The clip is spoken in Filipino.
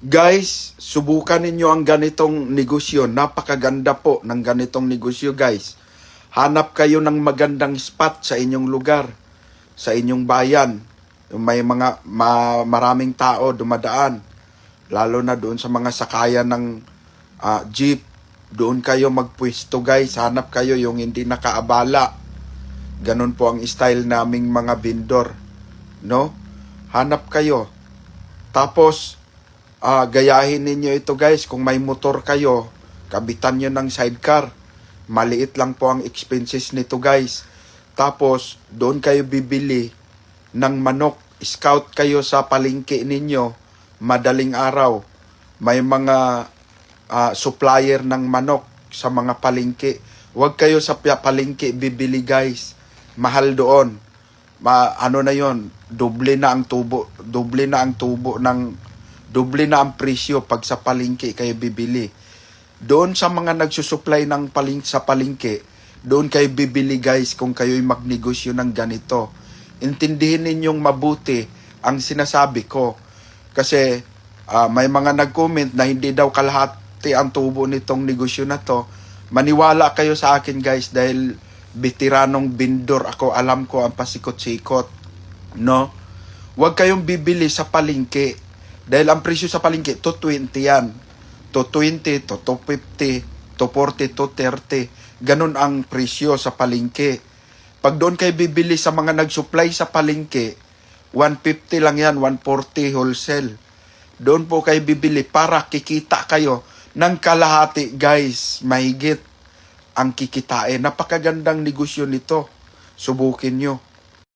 Guys, subukan ninyo ang ganitong negosyo. Napakaganda po ng ganitong negosyo, guys. Hanap kayo ng magandang spot sa inyong lugar, sa inyong bayan. May maraming tao dumadaan. Lalo na doon sa mga sakayan ng jeep. Doon kayo magpwesto, guys. Hanap kayo yung hindi nakaabala. Ganun po ang style naming mga vendor. No? Hanap kayo. Tapos, gayahin ninyo ito, guys. Kung may motor kayo, kabitan nyo ng sidecar. Maliit lang po ang expenses nito, guys. Tapos, doon kayo bibili ng manok. Scout kayo sa palengke ninyo. Madaling araw. May mga supplier ng manok sa mga palengke. Huwag kayo sa palengke bibili, guys. Mahal doon. Ano na yon? Doble na ang presyo pag sa palengke kayo bibili. Doon sa mga nagsusupply ng sa palengke, doon kayo bibili, guys, kung kayo'y magnegosyo ng ganito. Intindihin ninyong mabuti ang sinasabi ko. Kasi may mga nag-comment na hindi daw kalahati ang tubo nitong negosyo na to. Maniwala kayo sa akin, guys, dahil veteranong vendor ako, alam ko ang pasikot-sikot. No? Huwag kayong bibili sa palengke. Dahil ang presyo sa palengke, 220 yan. 220, 250, 240, 230. Ganun ang presyo sa palengke. Pag doon kayo bibili sa mga nag-supply sa palengke, 150 lang yan, 140 wholesale. Doon po kayo bibili para kikita kayo ng kalahati, guys. Mahigit ang kikitain. Napakagandang negosyo nito. Subukin nyo.